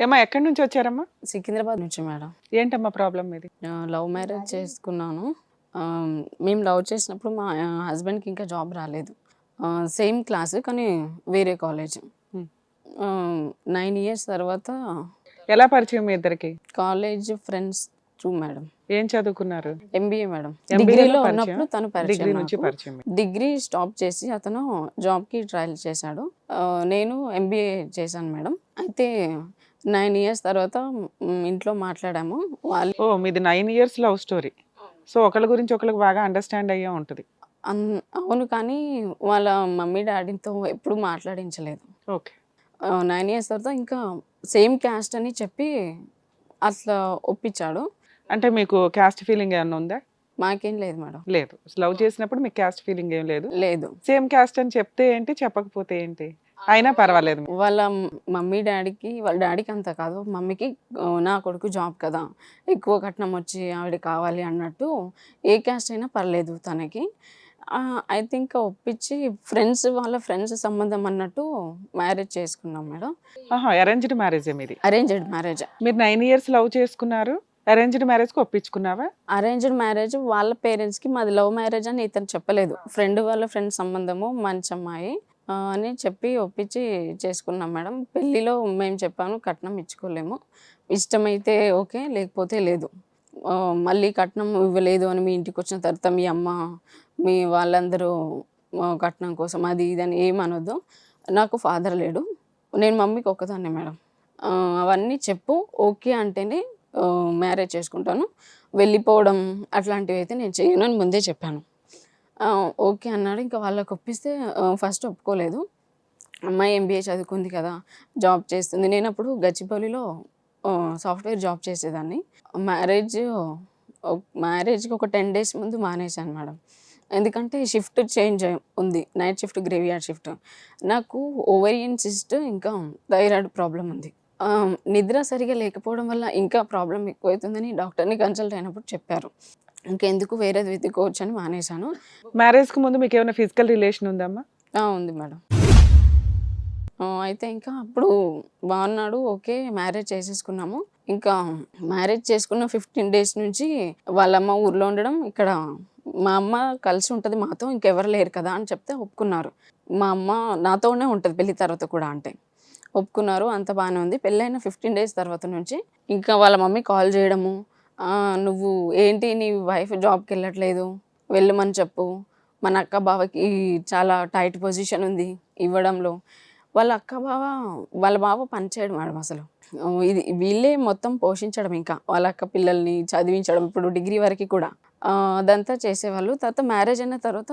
ఏమ్మా ఎక్కడి నుంచి వచ్చారమ్మా? సికింద్రాబాద్ నుంచి మేడం. ఏంటమ్మా ప్రాబ్లం మీది? లవ్ మ్యారేజ్ చేసుకున్నాను. మేము లవ్ చేసినప్పుడు మా హస్బెండ్కి ఇంకా జాబ్ రాలేదు. సేమ్ క్లాస్ కానీ వేరే కాలేజ్. 9 years తర్వాత ఎలా పరిచయం మీ ఇద్దరికి? College friends through madam. ఏం చదువుకున్నారు? MBA madam. MBA లో డిగ్రీలో పరిచయం? ఉన్నప్పుడు తను డిగ్రీ పరిచయం నుంచి నాకు. పరిచయం. డిగ్రీ స్టాప్ చేసి అతను జాబ్కి ట్రయల్ చేశాడు. నేను MBA చేశాను మేడం. అయితే 9 years తర్వాత ఇంట్లో మాట్లాడాము. వాళ్ళు ఓ మీది 9 years లవ్ స్టోరీ. సో ఒకళ్ళ గురించి ఒకళ్ళకి బాగా అండర్స్టాండ్ అయ్యే ఉంటుంది. అవును, కానీ వాళ్ళ మమ్మీ డాడీతో ఎప్పుడు మాట్లాడించలేదు. ఓకే. 9 years తర్వాత ఇంకా సేమ్ క్యాస్ట్ అని చెప్పి అట్లా ఒప్పించాడు. అంటే మీకు క్యాస్ట్ ఫీలింగ్ ఏమన్నా ఉందా? మాకేం లేదు మేడం. లేదు. లవ్ చేసినప్పుడు మీకు క్యాస్ట్ ఫీలింగ్ ఏం లేదు. లేదు. సేమ్ క్యాస్ట్ అని చెప్తే ఏంటి, చెప్పకపోతే ఏంటి, అయినా పర్వాలేదు. వాళ్ళ మమ్మీ డాడీకి, వాళ్ళ డాడీకి అంత కాదు, మమ్మీకి నా కొడుకు జాబ్ కదా, ఎక్కువ కట్నం వచ్చి ఆవిడ కావాలి అన్నట్టు ఏ క్యాస్ట్ అయినా పర్లేదు తనకి. ఐ థింక్ ఒప్పించి వాళ్ళ ఫ్రెండ్స్ సంబంధం అన్నట్టు మ్యారేజ్ చేసుకున్నాం మేడం. అరేంజ్డ్ మ్యారేజ్ మీది? Arranged marriage. మీరు 9 years లవ్ చేసుకున్నారు, అరేంజ్డ్ మ్యారేజ్ కి ఒప్పించుకున్నావా? అరేంజ్డ్ మ్యారేజ్ వాళ్ళ పేరెంట్స్కి మాది లవ్ మ్యారేజ్ అని ఇతను చెప్పలేదు. వాళ్ళ ఫ్రెండ్ సంబంధము, మంచి అమ్మాయి అని చెప్పి ఒప్పించి చేసుకున్నాం మేడం. పెళ్ళిలో మేము చెప్పాను కట్నం ఇచ్చుకోలేము, ఇష్టమైతే ఓకే లేకపోతే లేదు. మళ్ళీ కట్నం ఇవ్వలేదు అని మీ ఇంటికి వచ్చిన తర్వాత మీ అమ్మ మీ వాళ్ళందరూ కట్నం కోసం అది ఇది అని ఏమనొద్దు. నాకు ఫాదర్ లేడు, నేను మమ్మీకి ఒక్కదాన్నే మేడం. అవన్నీ చెప్పు, ఓకే అంటేనే మ్యారేజ్ చేసుకుంటాను, వెళ్ళిపోవడం అట్లాంటివి అయితే నేను చేయను అని ముందే చెప్పాను. ఓకే అన్నాడు. ఇంకా వాళ్ళకి ఒప్పిస్తే ఫస్ట్ ఒప్పుకోలేదు. అమ్మాయి MBA చదువుకుంది కదా, జాబ్ చేస్తుంది. నేను అప్పుడు గచ్చిబౌలిలో సాఫ్ట్వేర్ జాబ్ చేసేదాన్ని. మ్యారేజ్కి ఒక 10 days ముందు మానేశాను మేడం. ఎందుకంటే షిఫ్ట్ చేంజ్ ఉంది, నైట్ షిఫ్ట్, గ్రేవియార్డ్ షిఫ్ట్. నాకు ఓవేరియన్ సిస్ట్ ఇంకా థైరాయిడ్ ప్రాబ్లం ఉంది. నిద్ర సరిగా లేకపోవడం వల్ల ఇంకా ప్రాబ్లం ఎక్కువవుతుందని డాక్టర్ని కన్సల్ట్ అయినప్పుడు చెప్పారు. ఇంకెందుకు వేరేది వెతుక్కోవచ్చు అని మానేశాను. మ్యారేజ్కి ముందు మీకు ఏమైనా ఫిజికల్ రిలేషన్ ఉందమ్మా? ఉంది మేడం. అయితే ఇంకా అప్పుడు బాగున్నాడు, ఓకే మ్యారేజ్ చేసేసుకున్నాము. ఇంకా మ్యారేజ్ చేసుకున్న 15 days నుంచి వాళ్ళమ్మ ఊర్లో ఉండడం, ఇక్కడ మా అమ్మ కలిసి ఉంటుంది మాతో, ఇంకెవరు లేరు కదా అని చెప్తే ఒప్పుకున్నారు. మా అమ్మ నాతోనే ఉంటుంది పెళ్లి తర్వాత కూడా, అంటే ఒప్పుకున్నారు. అంత బాగానే ఉంది. పెళ్ళైన 15 days తర్వాత నుంచి ఇంకా వాళ్ళ మమ్మీ కాల్ చేయడము, నువ్వు ఏంటి నీ వైఫ్ జాబ్కి వెళ్ళట్లేదు, వెళ్ళమని చెప్పు, మన అక్క బావకి చాలా టైట్ పొజిషన్ ఉంది ఇవ్వడంలో. వాళ్ళ బావ పనిచేయడం మేడం. అసలు ఇది వీళ్ళే మొత్తం పోషించడం, ఇంకా వాళ్ళ అక్క పిల్లల్ని చదివించడం, ఇప్పుడు డిగ్రీ వరకు కూడా అదంతా చేసేవాళ్ళు. తర్వాత మ్యారేజ్ అయిన తర్వాత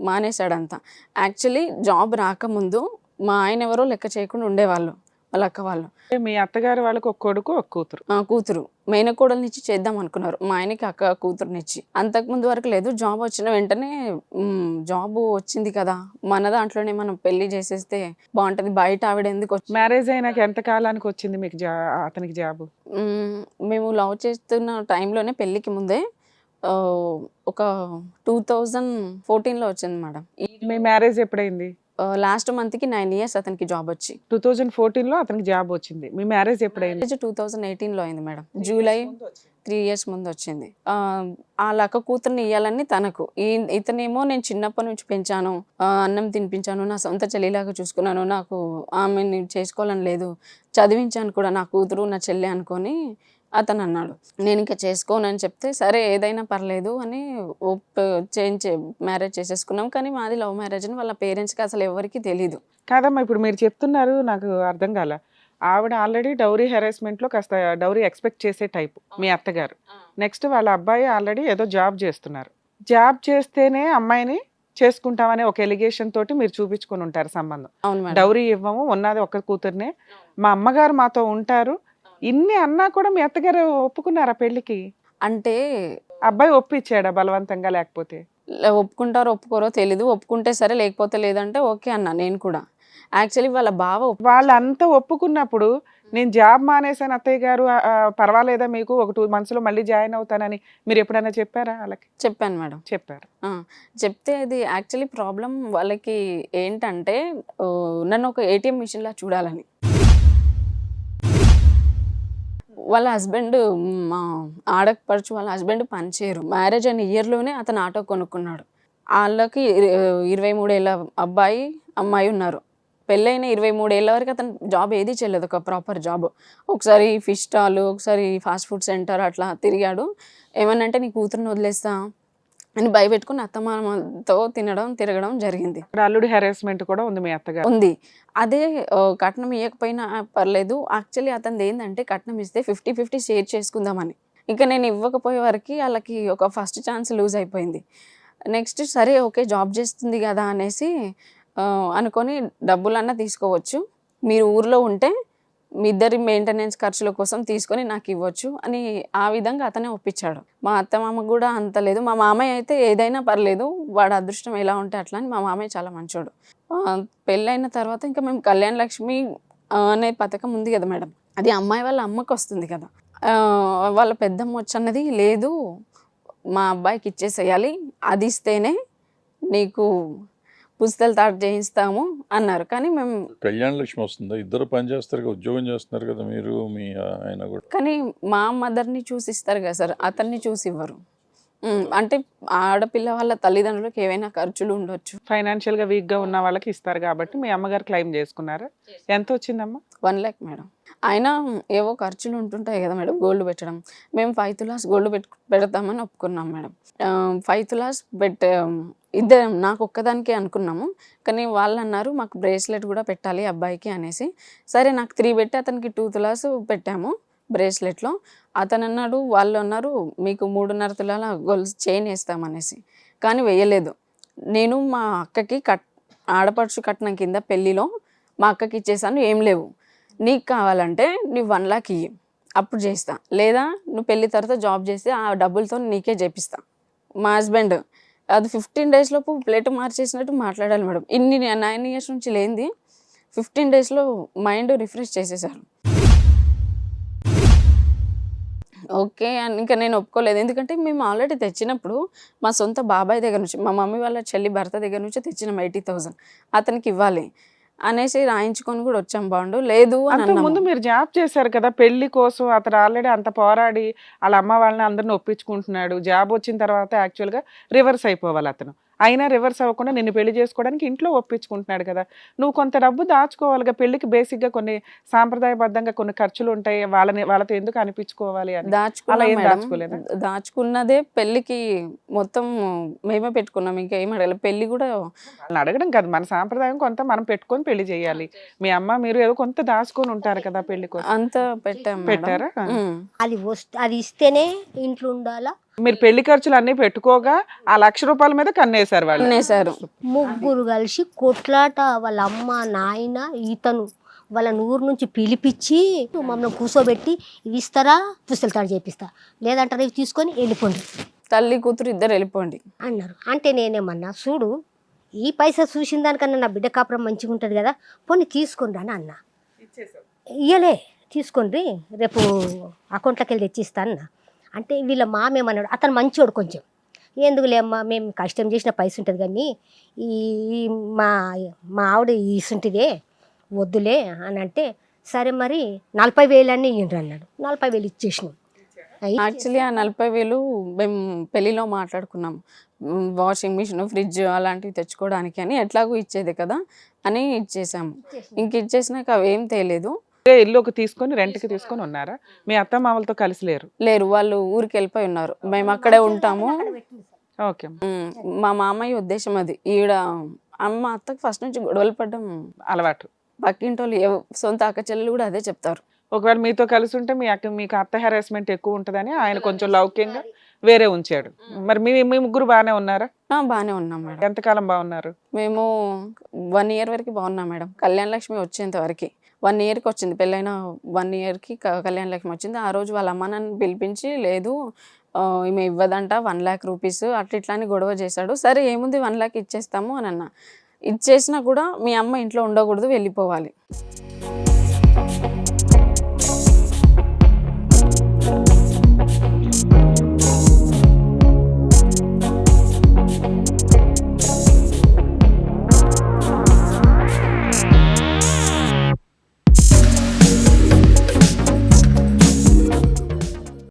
మానేశాడంతా. యాక్చువల్లీ జాబ్ రాకముందు మా ఆయన ఎవరో లెక్క చేయకుండా ఉండేవాళ్ళు వాళ్ళ అక్క వాళ్ళు. మీ అత్తగారు వాళ్ళకి ఒక కొడుకు ఒక కూతురు. కూతురు మేనకోడలనిచ్చి చేద్దాం అనుకున్నారు, మా ఆయనకి అక్క కూతురునిచ్చి. అంతకుముందు వరకు లేదు. జాబ్ వచ్చిన వెంటనే జాబ్ వచ్చింది కదా, మన దాంట్లోనే మనం పెళ్లి చేసేస్తే బాగుంటది, బయట ఆవిడ ఎందుకు. మ్యారేజ్ అయినాక ఎంత కాలానికి వచ్చింది మీకు అతనికి జాబ్? మేము లవ్ చేస్తున్న టైంలోనే, పెళ్ళికి ముందే ఒక 2014లో వచ్చింది మేడం. మీ మ్యారేజ్ ఎప్పుడైంది? లాస్ట్ మంత్కి 9 years అతనికి జాబ్ వచ్చి. 2014లో అతనికి జాబ్ వచ్చింది. మీ మ్యారేజ్ ఎప్పుడైంది? 2018లో అయింది మేడం. జూలై 3 years ముందు వచ్చింది. వాళ్ళ అక్క కూతుర్ని ఇవ్వాలని తనకు, ఇతనేమో నేను చిన్నప్పటి నుంచి పెంచాను, అన్నం తినిపించాను, నా సొంత చెల్లిలాగా చూసుకున్నాను, నాకు ఆమెని చేసుకోవాలని లేదు, చదివించాను కూడా, నా కూతురు నా చెల్లి అనుకొని అతను అన్నాడు. నేను ఇంకా చేసుకోనని చెప్తే సరే ఏదైనా పర్లేదు అని మ్యారేజ్ చేసేసుకున్నాం. కానీ మాది లవ్ మ్యారేజ్ అని వాళ్ళ పేరెంట్స్కి అసలు ఎవరికి తెలీదు. కాదమ్మా, ఇప్పుడు మీరు చెప్తున్నారు, నాకు అర్థం కాల. ఆవిడ ఆల్రెడీ డౌరీ హెరాస్మెంట్లో కాస్త డౌరీ ఎక్స్పెక్ట్ చేసే టైపు మీ అత్తగారు. నెక్స్ట్ వాళ్ళ అబ్బాయి ఆల్రెడీ ఏదో జాబ్ చేస్తున్నారు. జాబ్ చేస్తేనే అమ్మాయిని చేసుకుంటామనే ఒక ఎలిగేషన్ తోటి మీరు చూపించుకొని ఉంటారు సంబంధం. డౌరీ ఇవ్వము, ఉన్నది ఒక కూతుర్నే, మా అమ్మగారు మాతో ఉంటారు, ఇన్ని అన్నా కూడా మీ అత్తగారు ఒప్పుకున్నారా పెళ్లికి? అంటే అబ్బాయి ఒప్పించాడా బలవంతంగా, లేకపోతే? ఒప్పుకుంటారో ఒప్పుకోరో తెలీదు. ఒప్పుకుంటే సరే, లేకపోతే లేదంటే ఓకే అన్నా నేను కూడా. యాక్చువల్లీ వాళ్ళ బావ వాళ్ళంతా ఒప్పుకున్నప్పుడు నేను జాబ్ మానేసాను అత్తయ్య గారు, పర్వాలేదా మీకు, ఒక 2 months లో మళ్ళీ జాయిన్ అవుతానని మీరు ఎప్పుడైనా చెప్పారా వాళ్ళకి? చెప్పాను మేడం. చెప్పారు. చెప్తే అది యాక్చువల్లీ ప్రాబ్లం వాళ్ళకి ఏంటంటే, నన్ను ఒక ATM మిషన్ లా చూడాలని. వాళ్ళ హస్బెండ్ మా ఆడపడుచు వాళ్ళ హస్బెండ్ పనిచేయరు. మ్యారేజ్ అయిన ఇయర్లోనే అతను ఆటో కొనుక్కున్నాడు. వాళ్ళకి 23 ఏళ్ళ అబ్బాయి అమ్మాయి ఉన్నారు. పెళ్ళైన 23 ఏళ్ళ వరకు అతను జాబ్ ఏది చేయలేదు, ఒక ప్రాపర్ జాబ్. ఒకసారి ఫిష్ స్టాల్, ఒకసారి ఫాస్ట్ ఫుడ్ సెంటర్ అట్లా తిరిగాడు. ఏమనంటే నీ కూతురుని వదిలేస్తా అని భయపెట్టుకుని అత్తమామతో తిరగడం జరిగింది. ఇక్కడ అల్లుడి హెరాస్మెంట్ కూడా ఉంది మీ అత్తగారు. ఉంది. అదే కట్నం ఇవ్వకపోయినా పర్లేదు. యాక్చువల్లీ అతనిది ఏంటంటే కట్నం ఇస్తే 50-50 షేర్ చేసుకుందామని. ఇక నేను ఇవ్వకపోయే వరకు వాళ్ళకి ఒక ఫస్ట్ ఛాన్స్ లూజ్ అయిపోయింది. నెక్స్ట్ సరే ఓకే జాబ్ చేస్తుంది కదా అనేసి అనుకొని డబ్బులన్నా తీసుకోవచ్చు, మీరు ఊర్లో ఉంటే మీ ఇద్దరి మెయింటెనెన్స్ ఖర్చుల కోసం తీసుకొని నాకు ఇవ్వచ్చు అని ఆ విధంగా అతనే ఒప్పించాడు. మా అత్తమామ కూడా అంత లేదు. మా మామయ్య అయితే ఏదైనా పర్లేదు, వాడు అదృష్టం ఎలా ఉంటే అట్లా అని. మా మామయ్య చాలా మంచోడు. పెళ్ళైన తర్వాత ఇంకా మేము కళ్యాణ లక్ష్మి అనే పథకం ఉంది కదా మేడం, అది అమ్మాయి వాళ్ళ అమ్మకి వస్తుంది కదా. వాళ్ళ పెద్దమ్మ వచ్చన్నది లేదు, మా అబ్బాయికి ఇచ్చేసేయాలి, అది ఇస్తేనే నీకు పుస్తలు తాటు చేయిస్తాము అన్నారు. కానీ మేము కళ్యాణ లక్ష్మి వస్తుందా? ఇద్దరు పని చేస్తారు కదా, ఉద్యోగం చేస్తున్నారు కదా మీరు మీ ఆయన కూడా. కానీ మా మదర్ని చూసి ఇస్తారు కదా సార్, అతన్ని చూసి ఇవ్వరు. అంటే ఆడపిల్ల వాళ్ళ తల్లిదండ్రులకు ఏవైనా ఖర్చులు ఉండొచ్చు. ఫైనాన్షియల్ గా వీక్ గా ఉన్న వాళ్ళకి ఇస్తారు కాబట్టి మీ అమ్మగారు క్లెయిమ్ చేసుకున్నారా? ఎంత వచ్చిందమ్మా? 1 lakh మేడం. అయినా ఏవో ఖర్చులు ఉంటుంటాయి కదా మేడం, గోల్డ్ పెట్టడం. మేము 5 తులాస్ గోల్డ్ పెడతామని ఒప్పుకున్నాం మేడం. 5 తులాస్ ఇద్దరం, నాకు ఒక్కదానికే అనుకున్నాము. కానీ వాళ్ళు అన్నారు మాకు బ్రేస్లెట్ కూడా పెట్టాలి అబ్బాయికి అనేసి. సరే నాకు 3 పెట్టి అతనికి 2 తులాస్ పెట్టాము బ్రేస్లెట్లో. అతను అన్నాడు, వాళ్ళు అన్నారు మీకు 3.5 తులాల గోల్డ్ చైన్ వేస్తామనేసి. కానీ వేయలేదు. నేను మా అక్కకి ఆడపడుచు కట్నం కింద పెళ్ళిలో మా అక్కకి ఇచ్చేసాను, ఏం లేవు. నీకు కావాలంటే నువ్వు 1 lakh ఇయ్యి, అప్పుడు చేస్తా, లేదా నువ్వు పెళ్ళి తర్వాత జాబ్ చేస్తే ఆ డబ్బులతో నీకే చేపిస్తా. మా హస్బెండ్ అది 15 days లోపు ప్లేట్ మార్చేసినట్టు మాట్లాడాలి మేడం. ఇన్ని 9 years నుంచి లేనిది 15 days మైండ్ రిఫ్రెష్ చేసేసారు. ఓకే అని ఇంకా నేను ఒప్పుకోలేదు. ఎందుకంటే మేము ఆల్రెడీ తెచ్చినప్పుడు మా సొంత బాబాయ్ దగ్గర నుంచి, మా మమ్మీ వాళ్ళ చెల్లి భర్త దగ్గర నుంచి తెచ్చినాం 80,000 అతనికి ఇవ్వాలి అనేసి రాయించుకొని కూడా వచ్చాం బాండు. లేదు అని ముందు మీరు జాబ్ చేశారు కదా పెళ్లి కోసం, అతను ఆల్రెడీ అంత పోరాడి వాళ్ళ అమ్మ వాళ్ళని అందరిని ఒప్పించుకుంటున్నాడు. జాబ్ వచ్చిన తర్వాత యాక్చువల్ గా రివర్స్ అయిపోవాలి అతను, అయినా రివర్స్ అవ్వకుండా నిన్ను పెళ్లి చేసుకోవడానికి ఇంట్లో ఒప్పించుకుంటున్నాడు కదా. నువ్వు కొంత డబ్బు దాచుకోవాలిగా, పెళ్లికి బేసిక్ గా కొన్ని సాంప్రదాయబద్ధంగా కొన్ని ఖర్చులు ఉంటాయి, వాళ్ళతో ఎందుకు అనిపించుకోవాలి అని. అలా ఏం దాచుకోలేదు? దాచుకున్నదే పెళ్లికి మొత్తం మేమే పెట్టుకున్నాం, ఇంకా ఏం అడగలేదు. పెళ్లి కూడా వాళ్ళని అడగడం కాదు, మన సాంప్రదాయం కొంత మనం పెట్టుకొని పెళ్లి చేయాలి. మీ అమ్మ మీరు ఏదో కొంత దాచుకొని ఉంటారు కదా పెళ్లి కోసం, అంత పెట్టారా? అది ఇస్తేనే ఇంట్లో ఉండాలా. మీరు పెళ్లి ఖర్చులు అన్ని పెట్టుకోగా ఆ 1,00,000 రూపాయల మీద కన్నేశారు వాళ్ళు. ముగ్గురు కలిసి కొట్లాట. వాళ్ళ అమ్మ, నాయన, ఇతను వాళ్ళని ఊరు నుంచి పిలిపించి మమ్మల్ని కూర్చోబెట్టి ఇవి ఇస్తారా, పుస్తలు తాడు చేపిస్తా, లేదంటారా ఇవి తీసుకొని వెళ్ళిపోండి, తల్లి కూతురు ఇద్దరు వెళ్ళిపోండి అన్నారు. అంటే నేనేమన్నా, చూడు ఈ పైసా చూసిన దానికన్నా నా బిడ్డ కాపురం మంచిగా ఉంటుంది కదా, పోనీ తీసుకోండి అని అన్నా. ఇయ్యలే, తీసుకోండి రేపు అకౌంట్లోకి వెళ్ళి తెచ్చిస్తా అన్న. అంటే వీళ్ళ మామేమన్నాడు, అతను మంచోడు కొంచెం, ఎందుకులే అమ్మా మేము కష్టం చేసిన పైస ఉంటుంది కానీ ఈ మా ఆవిడ ఇసుంటిదే వద్దులే అని అంటే, సరే మరి 40,000 అన్నీ ఇయ్యండి అన్నాడు. 40,000 ఇచ్చేసినాం. యాక్చువల్లీ ఆ 40,000 మేము పెళ్లిలో మాట్లాడుకున్నాం, వాషింగ్ మిషన్, ఫ్రిడ్జ్ అలాంటివి తెచ్చుకోవడానికి అని. ఎట్లాగూ ఇచ్చేది కదా అని ఇచ్చేసాము. ఇంక ఇచ్చేసినాక అవేం తేలేదు. ఇల్లు ఒక తీసుకొని రెంట్కి తీసుకొని ఉన్నారా? మీ అత్త మామలతో కలిసి లేరు, వాళ్ళు ఊరికి వెళ్ళిపోయి ఉన్నారు, మేము అక్కడే ఉంటాము. ఓకే. మా మామయ్య ఉద్దేశం అది, ఈడ అమ్మ అత్తకు ఫస్ట్ నుంచి గొడవలు పడ్డం అలవాటు. పక్కింటి వాళ్ళు సొంత అక్క చెల్లెలు కూడా అదే చెప్తారు. ఒకవేళ మీతో కలిసి ఉంటే మీకు అత్త హెరాస్మెంట్ ఎక్కువ ఉంటుందని ఆయన కొంచెం లౌక్యంగా వేరే ఉంచాడు. మరి మీ ముగ్గురు బాగానే ఉన్నారా? బాగానే ఉన్నాం మేడం. ఎంతకాలం బాగున్నారు? మేము 1 year వరకు బాగున్నాం మేడం. కళ్యాణ లక్ష్మి వచ్చేంత వరకు 1 yearకి వచ్చింది, పెళ్ళైన 1 yearకి కళ్యాణ లక్ష్మి వచ్చింది. ఆ రోజు వాళ్ళ అమ్మ నన్ను పిలిపించి, లేదు ఈమె ఇవ్వదంట 1 lakh rupees అట్లా ఇట్లా అని గొడవ చేశాడు. సరే ఏముంది 1 lakh ఇచ్చేస్తాము అని అన్న. ఇచ్చేసినా కూడా మీ అమ్మ ఇంట్లో ఉండకూడదు, వెళ్ళిపోవాలి.